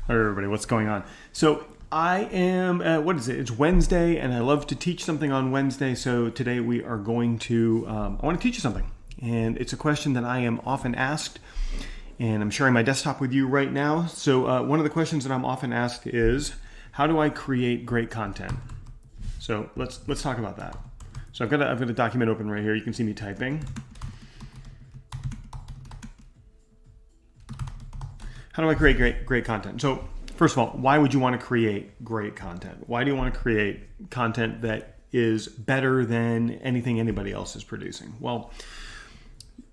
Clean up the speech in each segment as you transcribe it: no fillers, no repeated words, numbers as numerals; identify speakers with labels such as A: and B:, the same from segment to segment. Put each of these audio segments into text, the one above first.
A: All right, everybody, what's going on? So I am, what is it? It's Wednesday, and I love to teach something on Wednesday. So today we are going to, I want to teach you something. And it's a question that I am often asked, and I'm sharing my desktop with you right now. So one of the questions that I'm often asked is, how do I create great content? So let's talk about that. So I've got a document open right here. You can see me typing. How do I create great content? So first of all, why would you want to create great content? Why do you want to create content that is better than anything anybody else is producing? Well,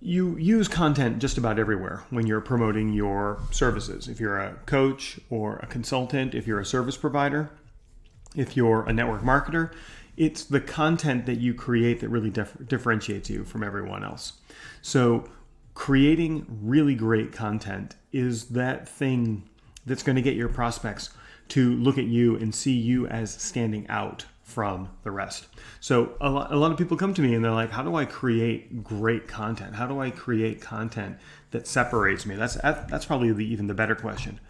A: you use content just about everywhere when you're promoting your services. If you're a coach or a consultant, if you're a service provider, if you're a network marketer, it's the content that you create that really differentiates you from everyone else. So creating really great content is that thing that's going to get your prospects to look at you and see you as standing out from the rest. So a lot of people come to me and they're like, how do I create great content? How do I create content that separates me? That's probably even the better question.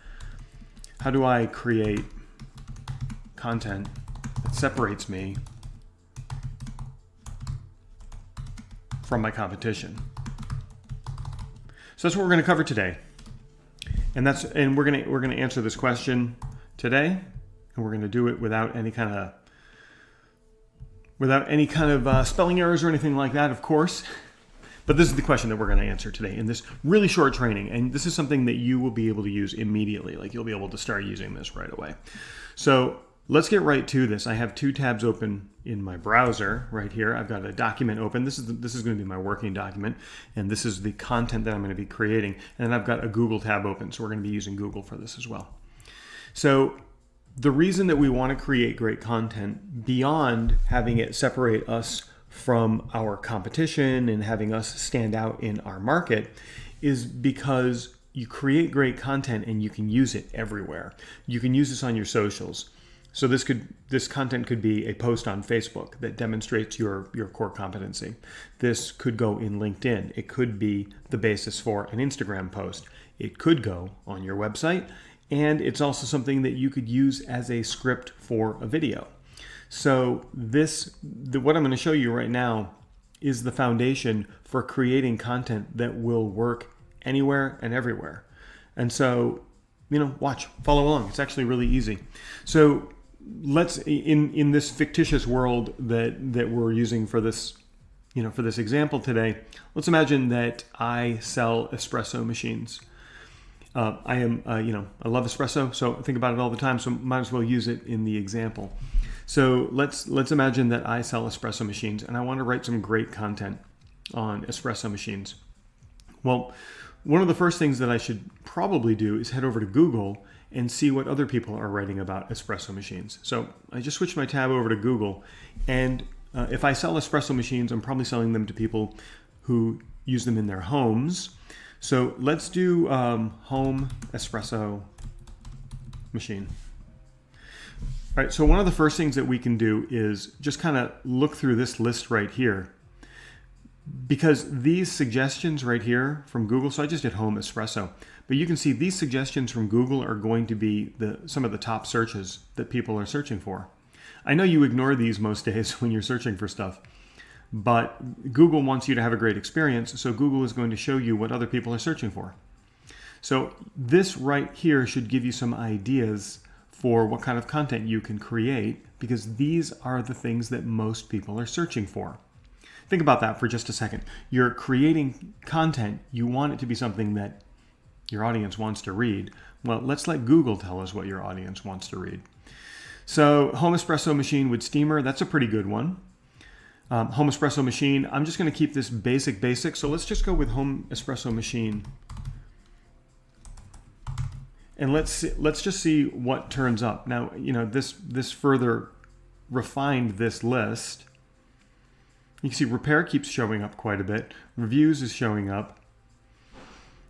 A: How do I create content that separates me from my competition? So that's what we're going to cover today, and we're going to answer this question today, and we're going to do it without any kind of spelling errors or anything like that, of course. But this is the question that we're going to answer today in this really short training, and this is something that you will be able to use immediately. Like, you'll be able to start using this right away. So let's get right to this. I have two tabs open in my browser right here. I've got a document open. This is going to be my working document, and this is the content that I'm going to be creating. And then I've got a Google tab open, so we're going to be using Google for this as well. So the reason that we want to create great content beyond having it separate us from our competition and having us stand out in our market is because you create great content and you can use it everywhere. You can use this on your socials. So this content could be a post on Facebook that demonstrates your core competency. This could go in LinkedIn. It could be the basis for an Instagram post. It could go on your website, and it's also something that you could use as a script for a video. So what I'm going to show you right now is the foundation for creating content that will work anywhere and everywhere. And so, watch, follow along. It's actually really easy. So let's, in this fictitious world that we're using for this, for this example today, let's imagine that I sell espresso machines. I love espresso, so I think about it all the time, so might as well use it in the example. So let's imagine that I sell espresso machines and I want to write some great content on espresso machines. Well, one of the first things that I should probably do is head over to Google and see what other people are writing about espresso machines. So I just switched my tab over to Google, and if I sell espresso machines, I'm probably selling them to people who use them in their homes. So let's do home espresso machine. All right, so one of the first things that we can do is just kind of look through this list right here, because these suggestions right here from Google, so I just did home espresso, but you can see these suggestions from Google are going to be some of the top searches that people are searching for. I know you ignore these most days when you're searching for stuff, but Google wants you to have a great experience, so Google is going to show you what other people are searching for. So this right here should give you some ideas for what kind of content you can create, because these are the things that most people are searching for. Think about that for just a second. You're creating content, you want it to be something that your audience wants to read. Well, let's let Google tell us what your audience wants to read. So home espresso machine with steamer, that's a pretty good one. Home espresso machine, I'm just going to keep this basic, so let's just go with home espresso machine. And let's just see what turns up. Now, this further refined this list. You can see repair keeps showing up quite a bit. Reviews is showing up.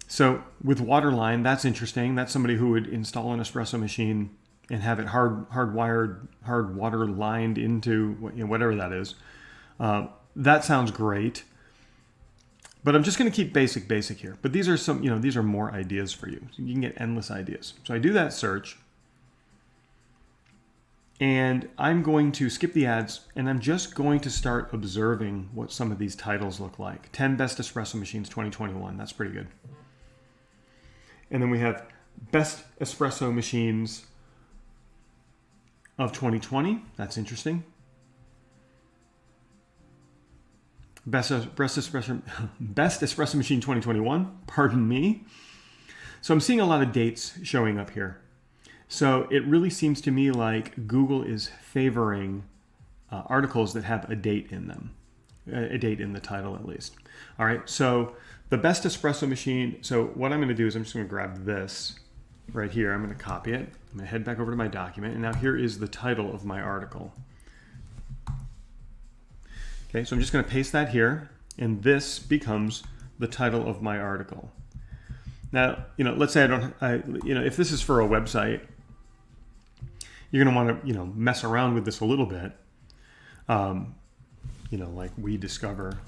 A: So with Waterline, that's interesting. That's somebody who would install an espresso machine and have it hard water lined into whatever that is. That sounds great. But I'm just going to keep basic here. But these are some, these are more ideas for you. So you can get endless ideas. So I do that search. And I'm going to skip the ads, and I'm just going to start observing what some of these titles look like. 10 Best Espresso Machines 2021. That's pretty good. And then we have Best Espresso Machines of 2020. That's interesting. Best Espresso Machine 2021. Pardon me. So I'm seeing a lot of dates showing up here. So it really seems to me like Google is favoring articles that have a date in them, a date in the title at least. All right, so the Best Espresso Machine. So what I'm going to do is I'm just going to grab this right here. I'm going to copy it. I'm going to head back over to my document. And now here is the title of my article. Okay, so I'm just going to paste that here. And this becomes the title of my article. Now, let's say if this is for a website, you're going to want to, mess around with this a little bit. Like we discover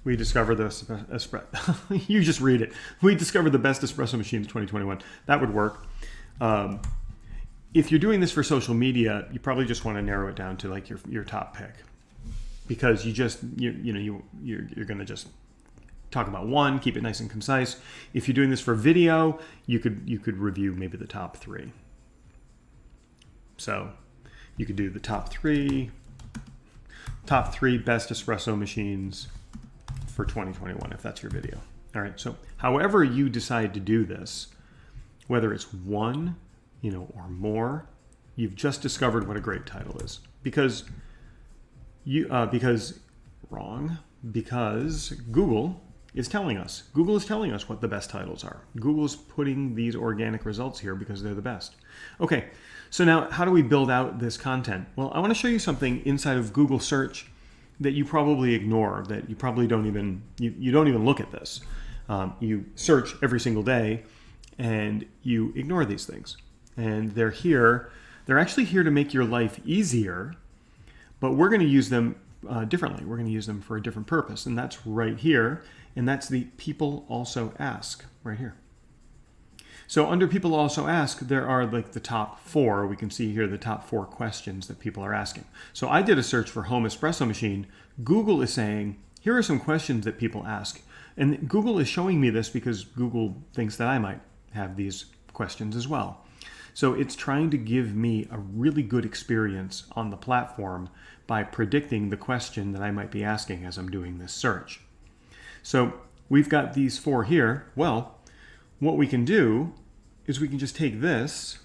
A: the espresso. You just read it. We discovered the best espresso machines 2021. That would work. If you're doing this for social media, you probably just want to narrow it down to like your top pick, because you're going to just talk about one, keep it nice and concise. If you're doing this for video, you could review maybe the top 3. So you could do the top three best espresso machines for 2021 if that's your video. All right, so however you decide to do this, whether it's one, or more, you've just discovered what a great title is. Because Google is telling us. Google is telling us what the best titles are. Google's putting these organic results here because they're the best. Okay, so now how do we build out this content? Well, I want to show you something inside of Google search that you probably ignore, that you probably don't even look at this. You search every single day and you ignore these things. And they're actually here to make your life easier, but we're going to use them differently. We're going to use them for a different purpose, and that's right here. And that's the People Also Ask right here. So under People Also Ask, there are like the top 4. We can see here the top 4 questions that people are asking. So I did a search for home espresso machine. Google is saying, here are some questions that people ask. And Google is showing me this because Google thinks that I might have these questions as well. So it's trying to give me a really good experience on the platform by predicting the question that I might be asking as I'm doing this search. So we've got these 4 here. Well, what we can do is we can just take this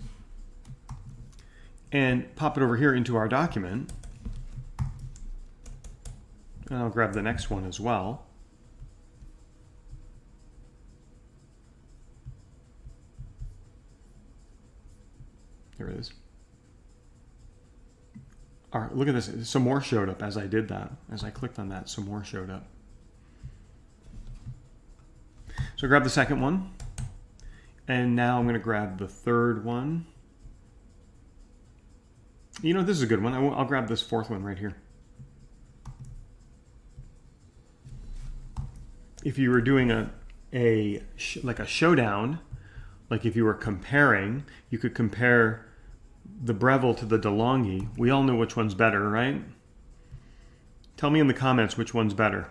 A: and pop it over here into our document. And I'll grab the next one as well. There it is. All right, look at this. Some more showed up as I did that. As I clicked on that, some more showed up. So grab the second one. And now I'm going to grab the third one. This is a good one. I'll grab this 4th one right here. If you were doing a showdown, like if you were comparing, you could compare the Breville to the DeLonghi. We all know which one's better, right? Tell me in the comments which one's better.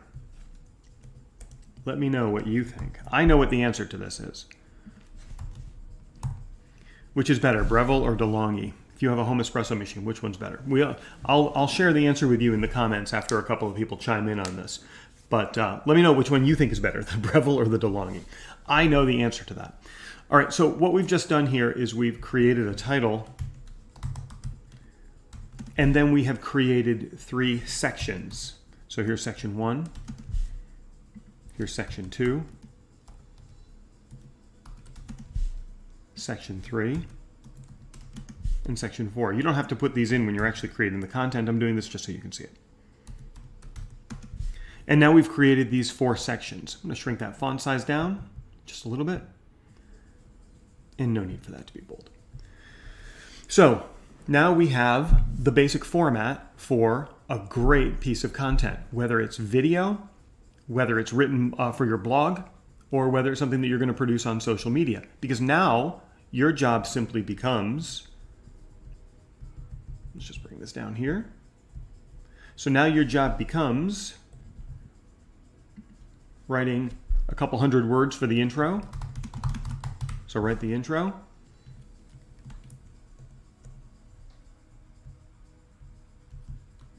A: Let me know what you think. I know what the answer to this is. Which is better, Breville or DeLonghi? If you have a home espresso machine, which one's better? I'll share the answer with you in the comments after a couple of people chime in on this. But let me know which one you think is better, the Breville or the DeLonghi. I know the answer to that. All right, so what we've just done here is we've created a title, and then we have created 3 sections. So here's section 1, here's section 2, section 3, and section 4. You don't have to put these in when you're actually creating the content. I'm doing this just so you can see it. And now we've created these 4 sections. I'm going to shrink that font size down just a little bit. And no need for that to be bold. So now we have the basic format for a great piece of content, whether it's video, whether it's written for your blog or whether it's something that you're going to produce on social media. Because now your job simply becomes, let's just bring this down here. So now your job becomes writing a couple hundred words for the intro. So write the intro.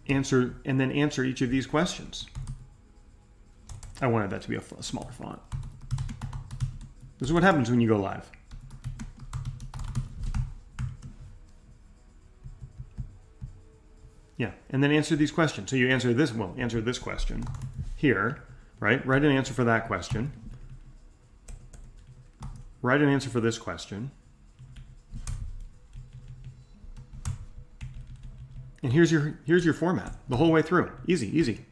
A: And then answer each of these questions. I wanted that to be a smaller font. This is what happens when you go live. Yeah, and then answer these questions. So you answer this question here, right? Write an answer for that question. Write an answer for this question. And here's your format the whole way through. Easy, easy.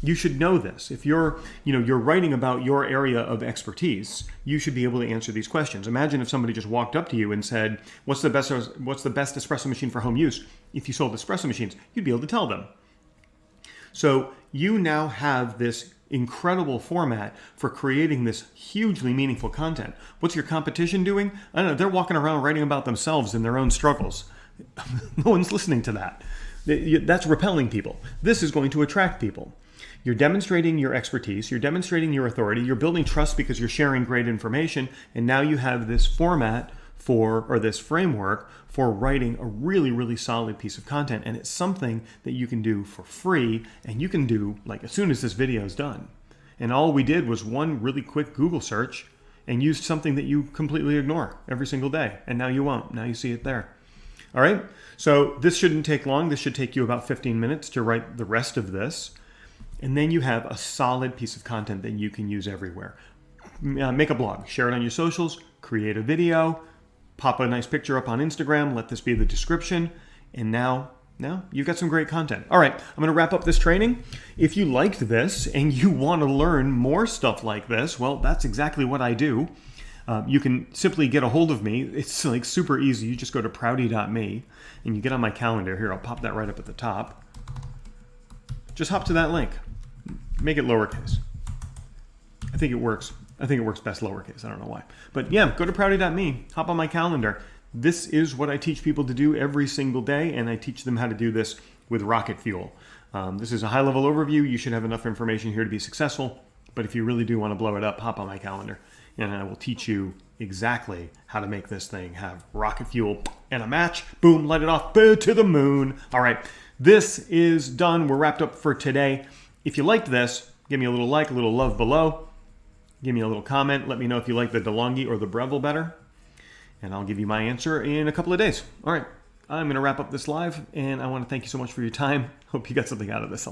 A: You should know this. If you're writing about your area of expertise, you should be able to answer these questions. Imagine if somebody just walked up to you and said, what's the best espresso machine for home use? If you sold espresso machines, you'd be able to tell them. So you now have this incredible format for creating this hugely meaningful content. What's your competition doing? I don't know. They're walking around writing about themselves and their own struggles. No one's listening to that. That's repelling people. This is going to attract people. You're demonstrating your expertise, you're demonstrating your authority, you're building trust because you're sharing great information, and now you have this format this framework for writing a really, really solid piece of content. And it's something that you can do for free, and you can do like as soon as this video is done. And all we did was one really quick Google search and used something that you completely ignore every single day. And now you won't. Now you see it there. All right. So this shouldn't take long. This should take you about 15 minutes to write the rest of this. And then you have a solid piece of content that you can use everywhere. Make a blog, share it on your socials, create a video, pop a nice picture up on Instagram, let this be the description, and now you've got some great content. All right, I'm going to wrap up this training. If you liked this and you want to learn more stuff like this, well, that's exactly what I do. You can simply get a hold of me. It's like super easy. You just go to prouty.me and you get on my calendar. Here, I'll pop that right up at the top. Just hop to that link. Make it lowercase. I think it works. I think it works best lowercase. I don't know why. But yeah, go to prouty.me. Hop on my calendar. This is what I teach people to do every single day, and I teach them how to do this with rocket fuel. This is a high-level overview. You should have enough information here to be successful. But if you really do want to blow it up, hop on my calendar, and I will teach you exactly how to make this thing have rocket fuel and a match. Boom, light it off, to the moon. All right, this is done. We're wrapped up for today. If you liked this, give me a little like, a little love below. Give me a little comment. Let me know if you like the DeLonghi or the Breville better. And I'll give you my answer in a couple of days. All right, I'm going to wrap up this live, and I want to thank you so much for your time. Hope you got something out of this.